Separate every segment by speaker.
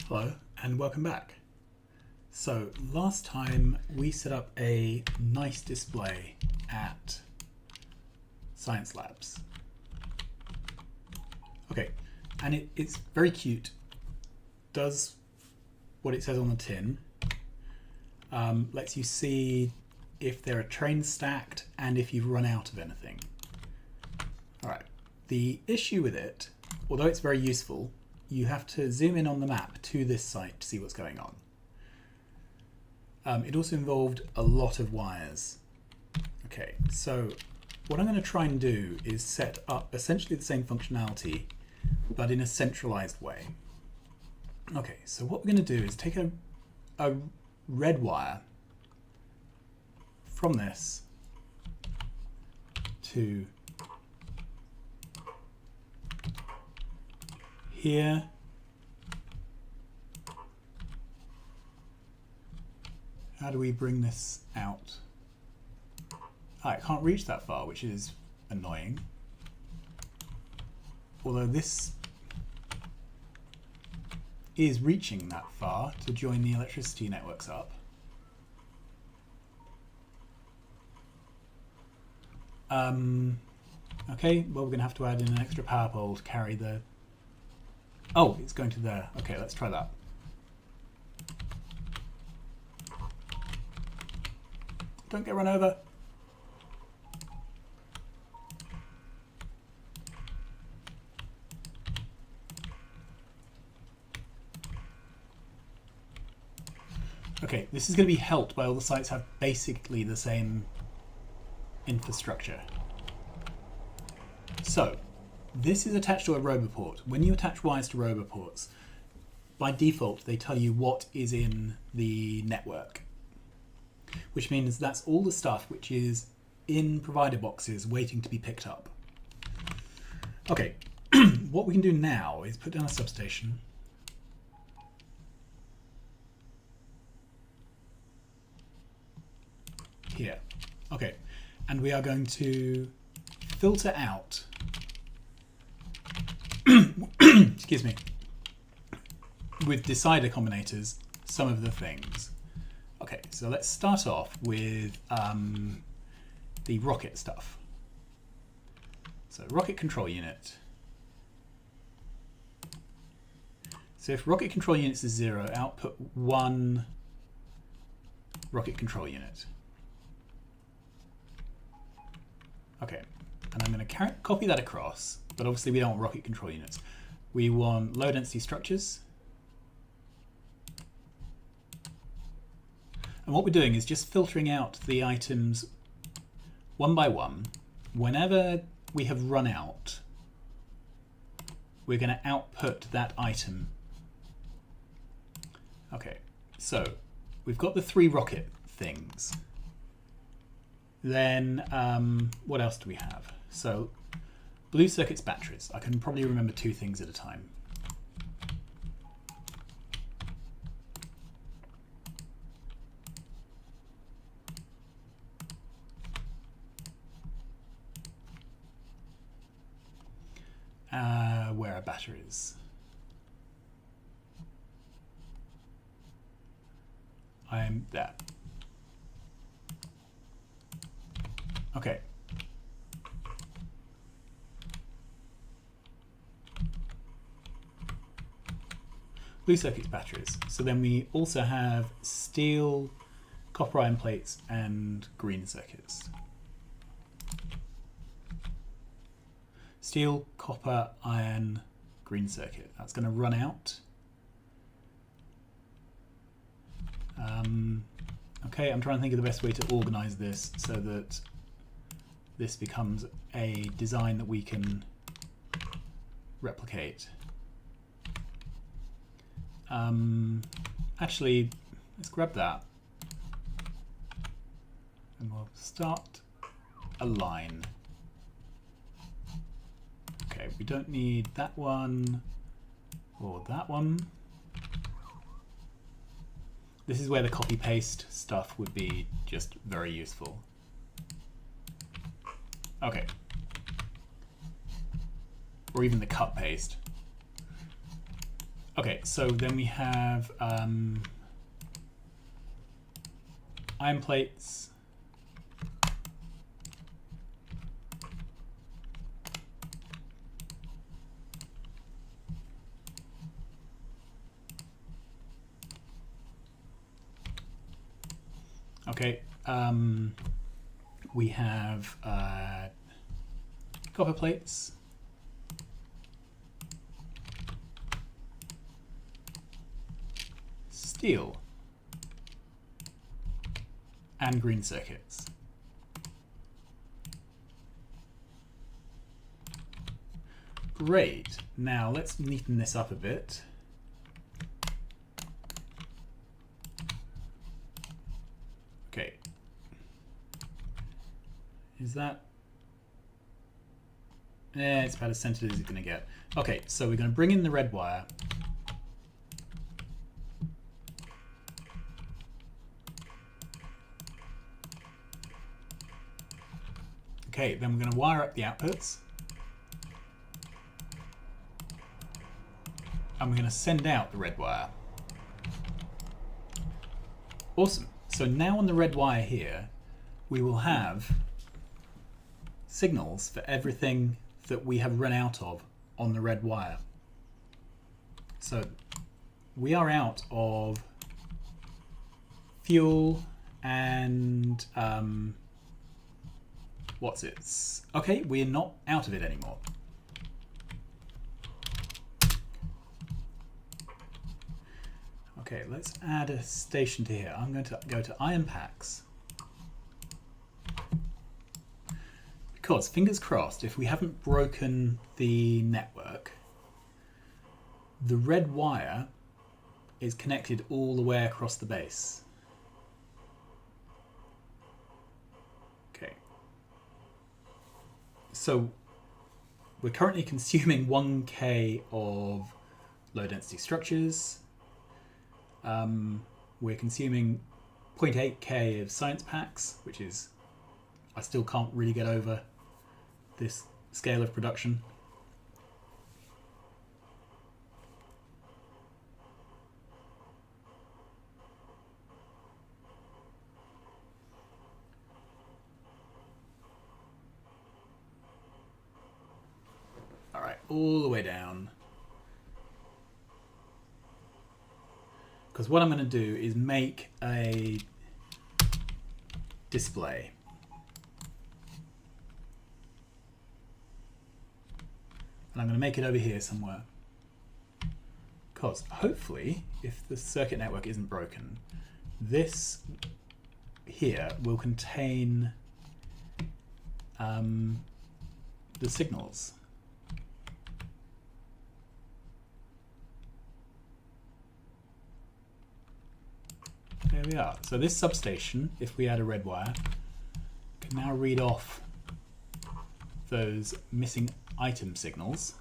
Speaker 1: Hello and welcome back. So last time we set up a nice display at Science Labs. Okay, and it's very cute, does what it says on the tin, lets you see if there are trains stacked and if you've run out of anything. Alright, the issue with it, although it's very useful, you have to zoom in on the map to this site to see what's going on. It also involved a lot of wires. Okay, so what I'm going to try and do is set up essentially the same functionality, but in a centralized way. Okay, so what we're going to do is take a red wire from this to here, how do we bring this out? I can't reach that far, which is annoying. Although this is reaching that far to join the electricity networks up. Okay, well we're going to have to add in an extra power pole to carry the... Oh, it's going to there. Okay, let's try that. Don't get run over. Okay, this is going to be helped by all the sites have basically the same infrastructure. So, this is attached to a roboport. When you attach wires to roboports, by default they tell you what is in the network, which means that's all the stuff which is in provider boxes waiting to be picked up. Okay, what we can do now is put down a substation. Here. Okay, and we are going to filter out excuse me, with decider combinators some of the things. Okay, so let's start off with the rocket stuff. So rocket control unit. So if rocket control units is 0, output 1 rocket control unit. Okay, and I'm going to copy that across, but obviously we don't want rocket control units. We want low density structures. And what we're doing is just filtering out the items one by one. Whenever we have run out, we're going to output that item. Okay, so we've got the 3 rocket things. Then what else do we have? So blue circuits, batteries. I can probably remember 2 things at a time. Where are batteries? I'm there. Okay. Blue circuits, batteries. So then we also have steel, copper iron plates, and green circuits. Steel, copper, iron, green circuit. That's going to run out. Okay, I'm trying to think of the best way to organize this so that this becomes a design that we can replicate. Actually, let's grab that and we'll start a line. Okay, we don't need that one or that one. This is where the copy paste stuff would be just very useful. Okay. Or even the cut paste. Okay. Okay, so then we have iron plates. Okay, we have copper plates. Steel. And green circuits. Great. Now let's neaten this up a bit. Okay. Is that... it's about as centered as it's going to get. Okay, so we're going to bring in the red wire. Okay, then we're going to wire up the outputs. And we're going to send out the red wire. Awesome. So now on the red wire here, we will have signals for everything that we have run out of on the red wire. So we are out of fuel and what's it? Okay, we're not out of it anymore. Okay, let's add a station to here. I'm going to go to iron packs. Because, fingers crossed, if we haven't broken the network, the red wire is connected all the way across the base. Okay. So, we're currently consuming 1K of low density structures. We're consuming 0.8K of science packs, which is, I still can't really get over this scale of production. All right, all the way down. Because what I'm going to do is make a display. And I'm going to make it over here somewhere. Because hopefully, if the circuit network isn't broken, this here will contain the signals. There we are. So this substation, if we add a red wire, can now read off those missing item signals,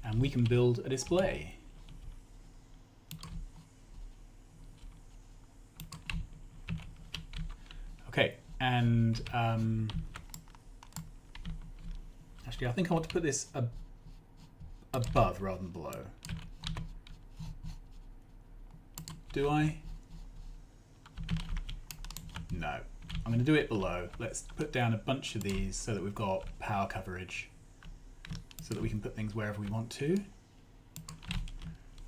Speaker 1: and we can build a display. Okay, and actually I think I want to put this above rather than below. Do I? No, I'm going to do it below. Let's put down a bunch of these so that we've got power coverage so that we can put things wherever we want to.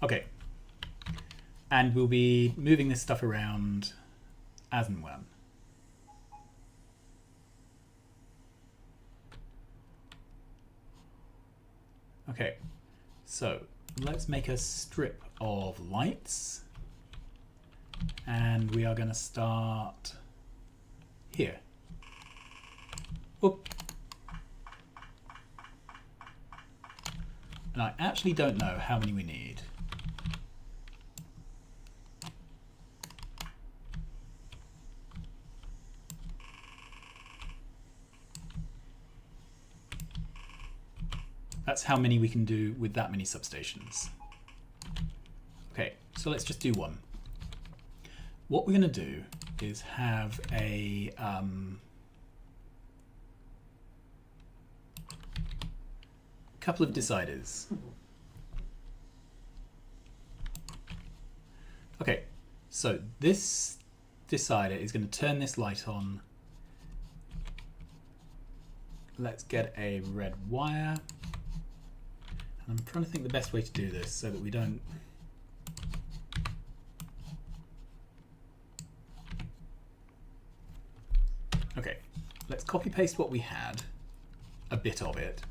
Speaker 1: Okay, and we'll be moving this stuff around as and when. Okay, so let's make a strip of lights, and we are going to start here. Oop. And I actually don't know how many we need. That's how many we can do with that many substations. Okay, so let's just do one. What we're going to do is have a couple of deciders. So this decider is going to turn this light on. Let's get a red wire. And I'm trying to think the best way to do this so that we don't... Okay, let's copy paste what we had, a bit of it,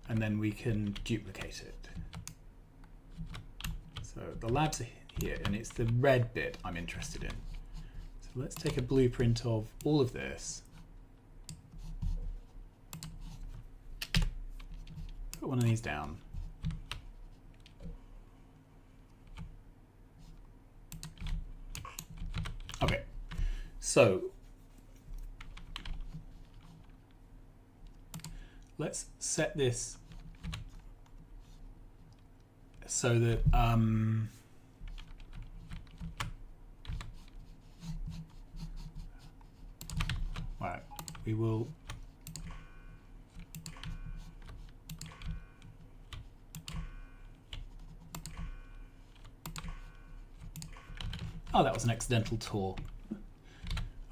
Speaker 1: and then we can duplicate it. So the labs are here, and it's the red bit I'm interested in. So let's take a blueprint of all of this. Put one of these down. Okay, so let's set this so that right, we will oh, that was an accidental tour.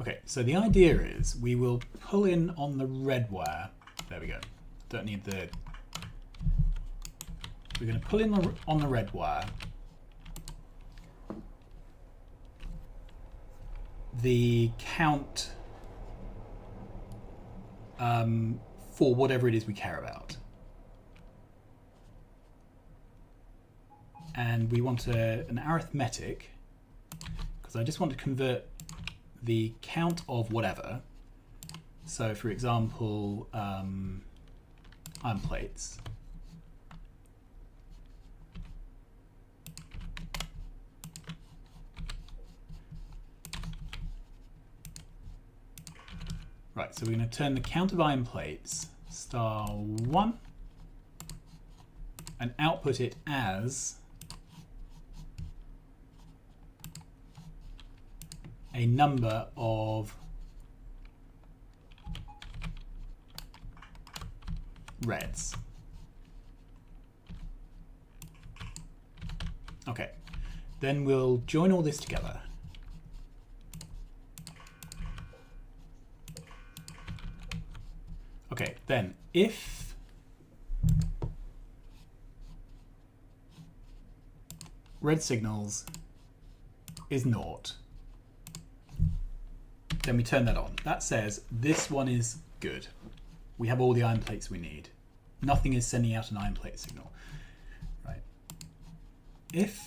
Speaker 1: Okay, so the idea is we will pull in on the red wire. There we go. Don't need the... We're going to pull in on the red wire the count for whatever it is we care about. And we want an arithmetic, because I just want to convert the count of whatever. So for example, iron plates. Right, so we're going to turn the count of iron plates *1 and output it as a number of reds. Okay, then we'll join all this together. Okay, then if red signals is 0, then we turn that on. That says this one is good. We have all the iron plates we need. Nothing is sending out an iron plate signal. Right. If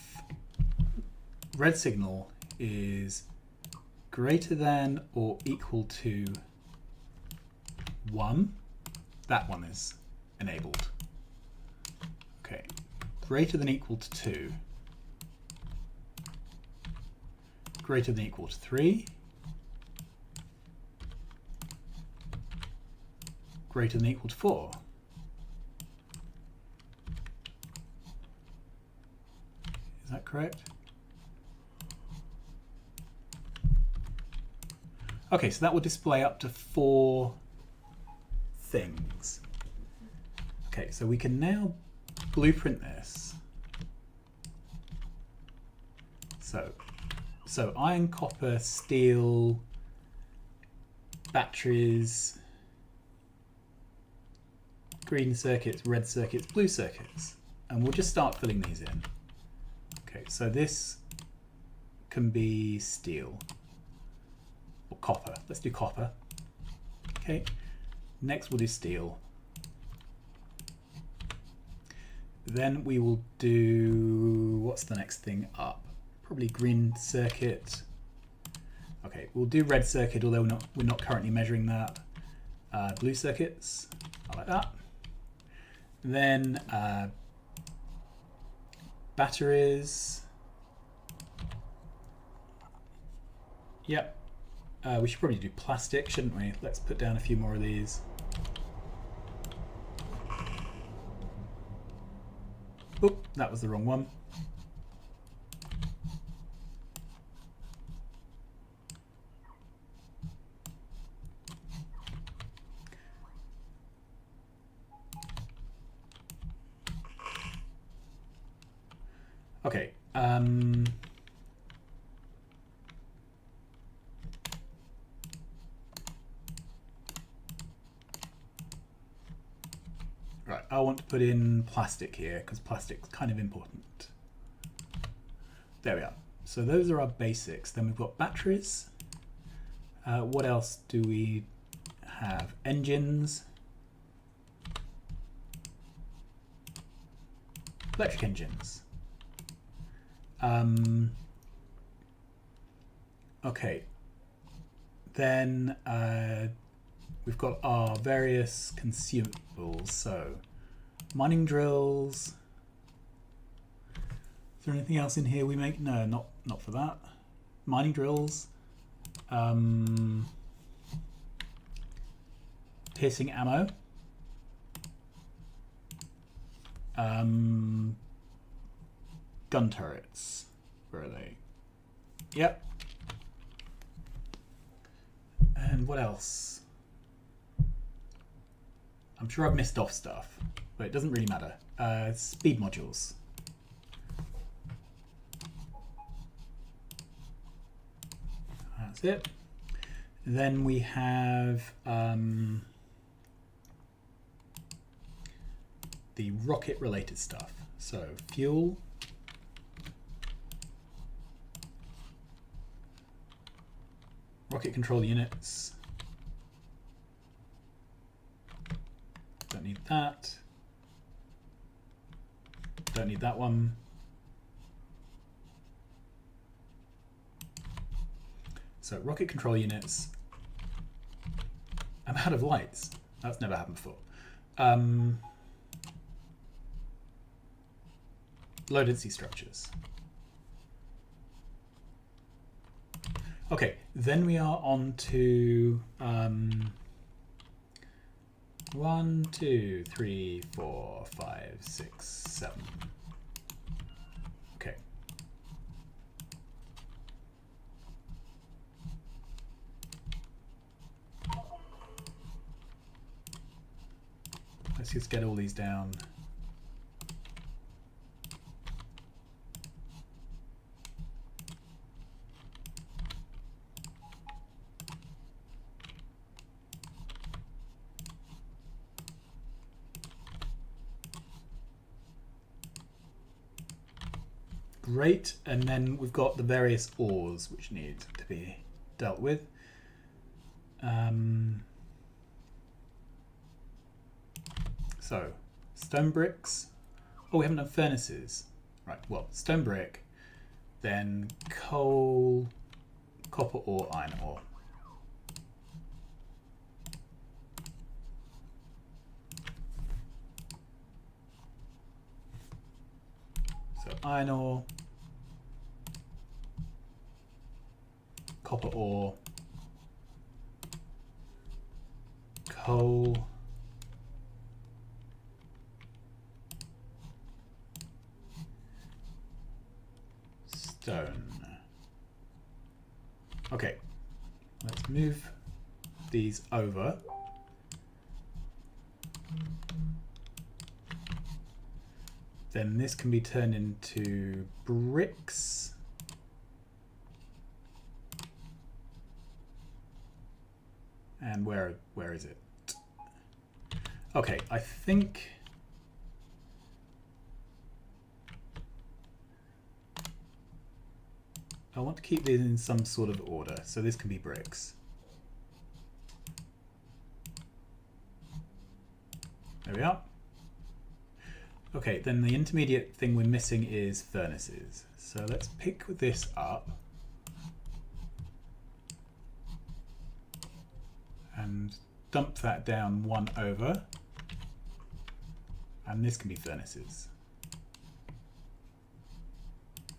Speaker 1: red signal is greater than or equal to 1, that one is enabled. Okay. Greater than equal to 2. Greater than equal to 3. Greater than equal to 4. Is that correct? Okay, so that will display up to 4 things. Okay, so we can now blueprint this. So iron, copper, steel, batteries, green circuits, red circuits, blue circuits, and we'll just start filling these in. Okay, so this can be steel or copper. Let's do copper. Okay, next we'll do steel. Then we will do, what's the next thing up? Probably green circuit. Okay, we'll do red circuit, although we're not currently measuring that. Blue circuits, I like that. Then batteries. Yep. We should probably do plastic, shouldn't we? Let's put down a few more of these. Oop, that was the wrong one. Okay. I want to put in plastic here because plastic's kind of important. There we are. So those are our basics. Then we've got batteries. What else do we have? Engines. Electric engines. Okay. Then we've got our various consumables. So mining drills. Is there anything else in here we make? No, not for that. Mining drills. Piercing ammo. Gun turrets. Where are they? Yep. And what else? I'm sure I've missed off stuff, but it doesn't really matter. Speed modules. That's it. Then we have the rocket related stuff. So fuel. Rocket control units. Don't need that. Don't need that one. So rocket control units. I'm out of lights. That's never happened before. Low density structures. Okay, then we are on to 1, 2, 3, 4, 5, 6, 7. Okay. Let's just get all these down. Great, and then we've got the various ores which need to be dealt with. So, stone bricks. Oh, we haven't done furnaces. Right, well, stone brick, then coal, copper ore, iron ore. So iron ore, copper ore, coal, stone. Okay, let's move these over. Then this can be turned into bricks. And where is it? Okay, I think I want to keep these in some sort of order, so this can be bricks. There we are. Okay, then the intermediate thing we're missing is furnaces. So let's pick this up and dump that down one over, and this can be furnaces.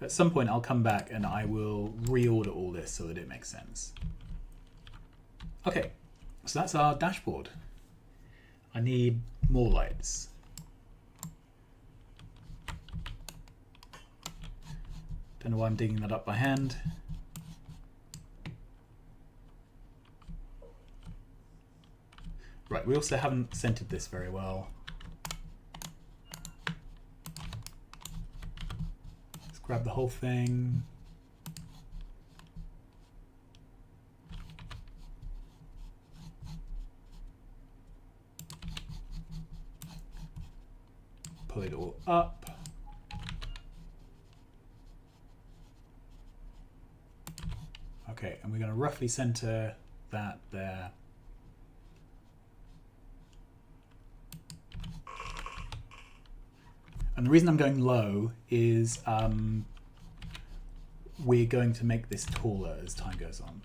Speaker 1: At some point I'll come back and I will reorder all this so that it makes sense. Okay, so that's our dashboard. I need more lights. Don't know why I'm digging that up by hand. Right, we also haven't centered this very well. Let's grab the whole thing. up. Okay, and we're going to roughly center that there. And the reason I'm going low is we're going to make this taller as time goes on.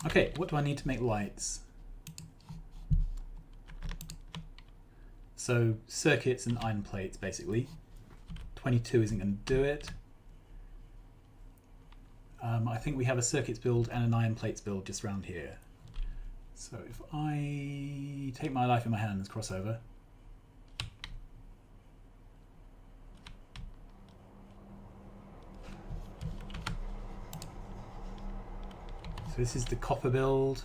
Speaker 1: Okay, what do I need to make lights? So circuits and iron plates, basically. 22 isn't going to do it. I think we have a circuits build and an iron plates build just around here. So if I take my life in my hands, cross over. So this is the copper build.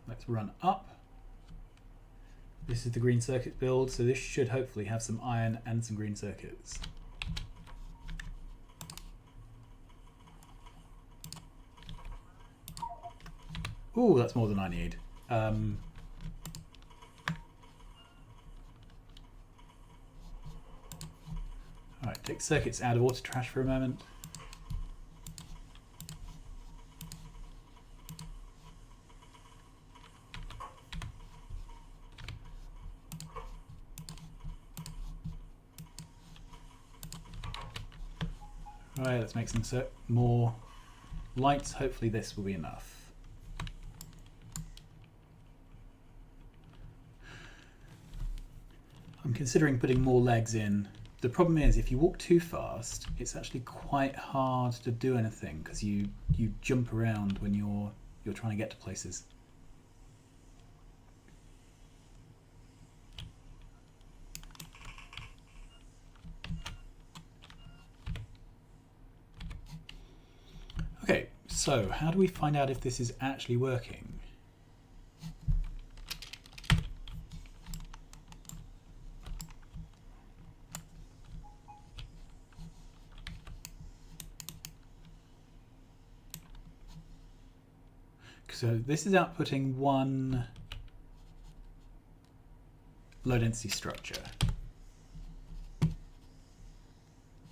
Speaker 1: Let's run up. This is the green circuit build, so this should hopefully have some iron and some green circuits. Ooh, that's more than I need. Alright, take circuits out of auto trash for a moment. Alright, let's make some more lights. Hopefully this will be enough. I'm considering putting more legs in. The problem is if you walk too fast, it's actually quite hard to do anything because you jump around when you're trying to get to places. Okay, so how do we find out if this is actually working? So this is outputting one low density structure.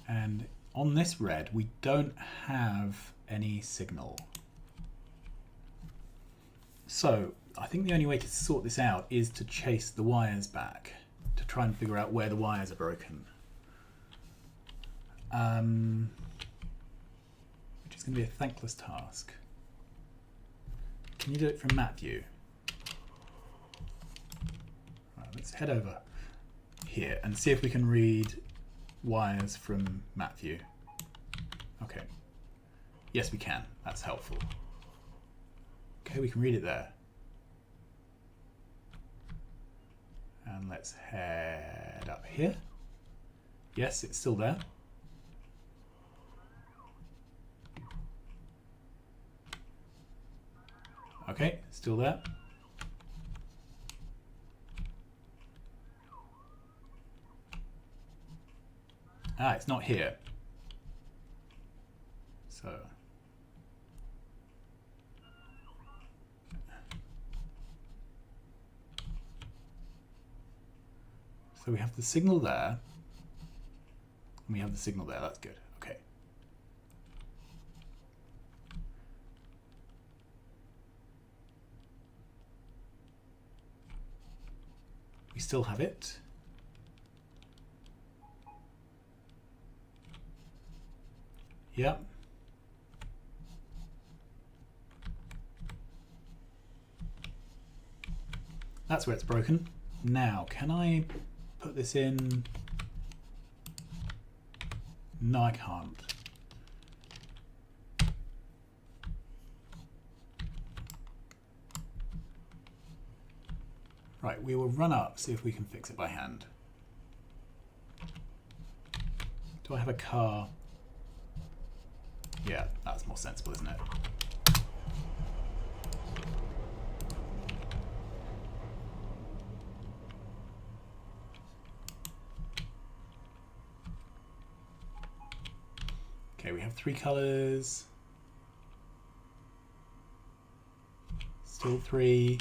Speaker 1: And on this red, we don't have any signal. So I think the only way to sort this out is to chase the wires back to try and figure out where the wires are broken. Which is going to be a thankless task. Can you do it from map view? Right, let's head over here and see if we can read wires from map view. Okay. Yes, we can. That's helpful. Okay, we can read it there. And let's head up here. Yes, it's still there. Okay, still there. Ah, it's not here. So we have the signal there, and we have the signal there. That's good. Okay. We still have it. Yep. That's where it's broken. Now, can I put this in? No, I can't. Right, we will run up, see if we can fix it by hand. Do I have a car? Yeah, that's more sensible, isn't it? Okay, we have 3 colors. Still 3.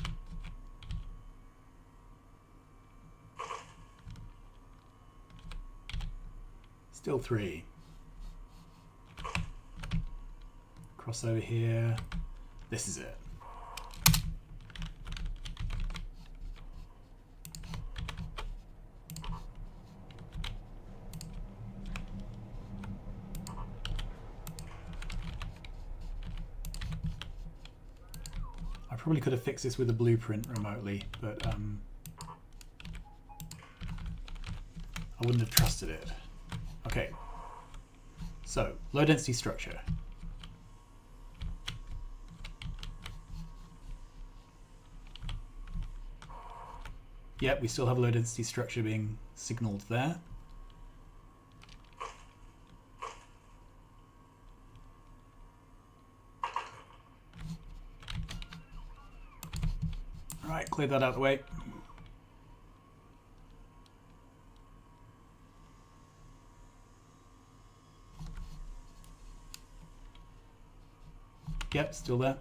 Speaker 1: Still 3. Cross over here. This is it. I probably could have fixed this with a blueprint remotely, but I wouldn't have trusted it. Okay, so low density structure. Yep, we still have low density structure being signaled there. All right, clear that out of the way. Yep, still there.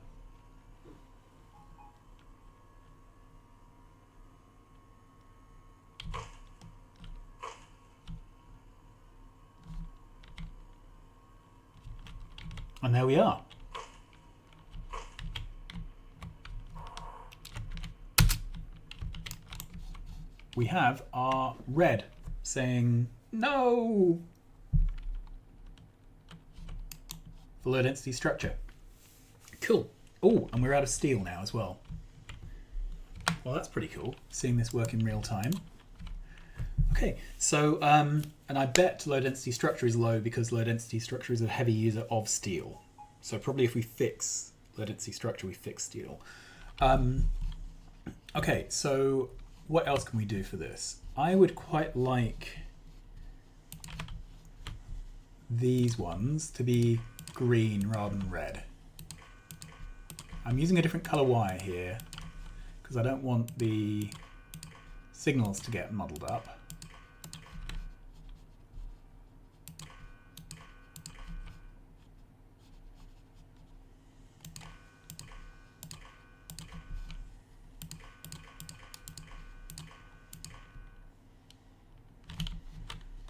Speaker 1: And there we are. We have our red saying no for low density structure. Cool. Oh, and we're out of steel now as well. Well, that's pretty cool, seeing this work in real time. Okay, so, and I bet low density structure is low because low density structure is a heavy user of steel. So probably if we fix low density structure, we fix steel. Okay, so what else can we do for this? I would quite like these ones to be green rather than red. I'm using a different color wire here because I don't want the signals to get muddled up.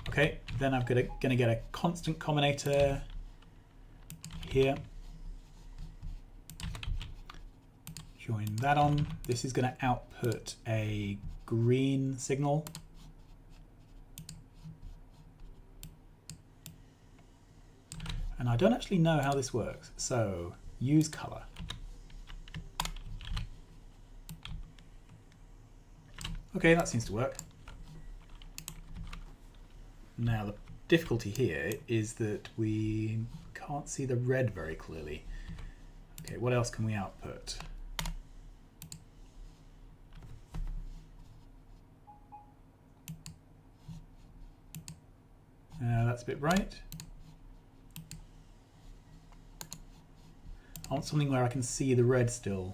Speaker 1: Okay, then I'm going to get a constant combinator here. Join that on. This is going to output a green signal. And I don't actually know how this works. So use color. Okay, that seems to work. Now the difficulty here is that we can't see the red very clearly. Okay, what else can we output? That's a bit bright. I want something where I can see the red still.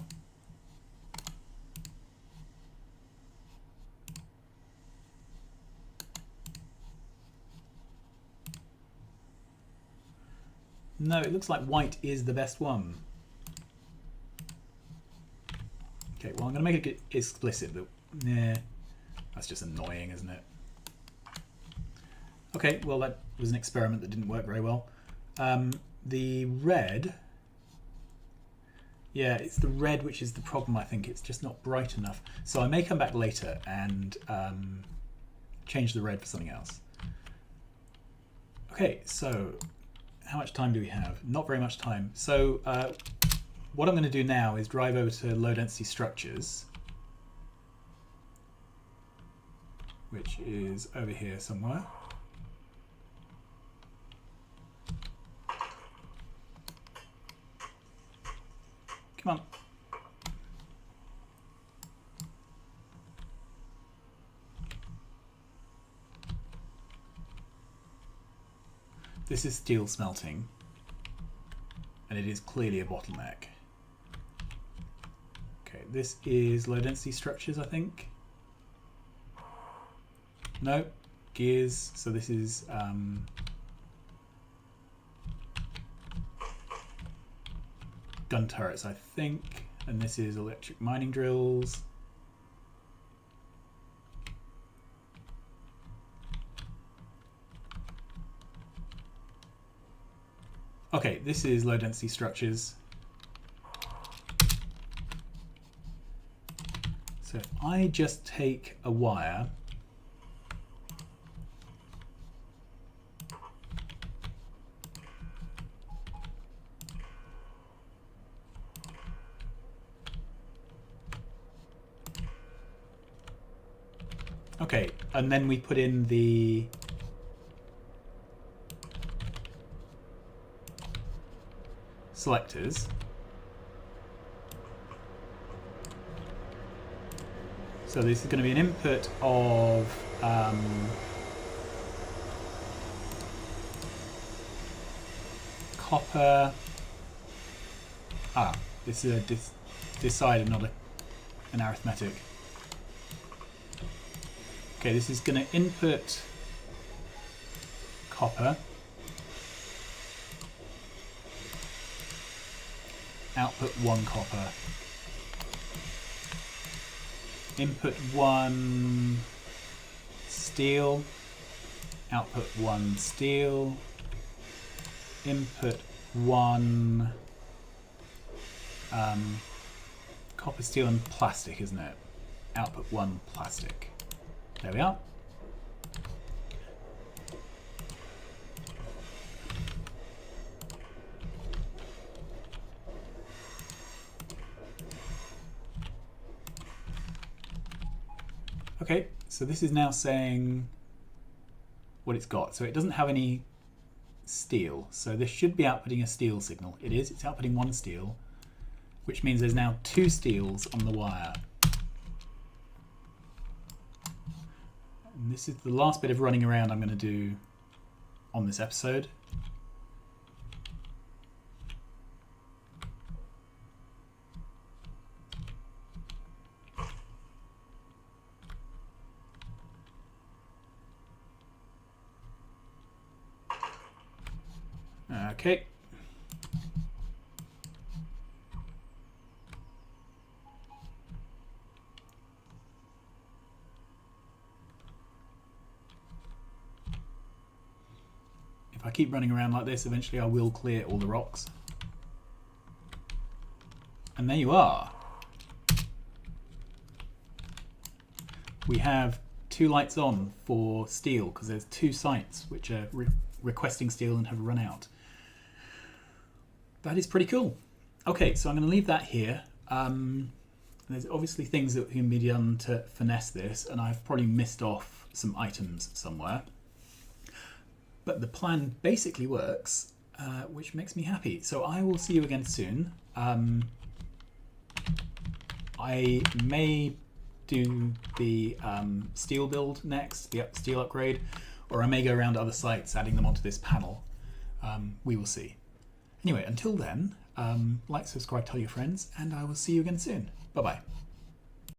Speaker 1: No, it looks like white is the best one. Okay, well I'm going to make it explicit, but nah, that's just annoying, isn't it? Okay, well that was an experiment that didn't work very well. The red, yeah, it's the red which is the problem, I think. It's just not bright enough. So I may come back later and change the red for something else. Okay, so how much time do we have? Not very much time. So what I'm going to do now is drive over to low density structures, which is over here somewhere. Come on. this is steel smelting, and it is clearly a bottleneck. Okay, this is low density structures, I think. No, gears, so this is gun turrets, I think, and this is electric mining drills. Okay, this is low density structures. So if I just take a wire okay, and then we put in the selectors. So this is going to be an input of copper. This is a decided, not an arithmetic. Okay, this is going to input copper, output 1 copper, input 1 steel, output 1 steel, input 1 copper, steel and plastic, isn't it? Output 1 plastic. There we are. Okay, so this is now saying what it's got. So it doesn't have any steel. So this should be outputting a steel signal. It is. It's outputting 1 steel, which means there's now 2 steels on the wire. And this is the last bit of running around I'm going to do on this episode. Okay. If I keep running around like this, eventually I will clear all the rocks. And there you are. We have 2 lights on for steel because there's 2 sites which are requesting steel and have run out. That is pretty cool. Okay, so I'm going to leave that here. There's obviously things that can be done to finesse this, and I've probably missed off some items somewhere. But the plan basically works, which makes me happy. So I will see you again soon. I may do the steel build next, the steel upgrade, or I may go around to other sites adding them onto this panel. We will see. Anyway, until then, like, subscribe, tell your friends, and I will see you again soon. Bye-bye.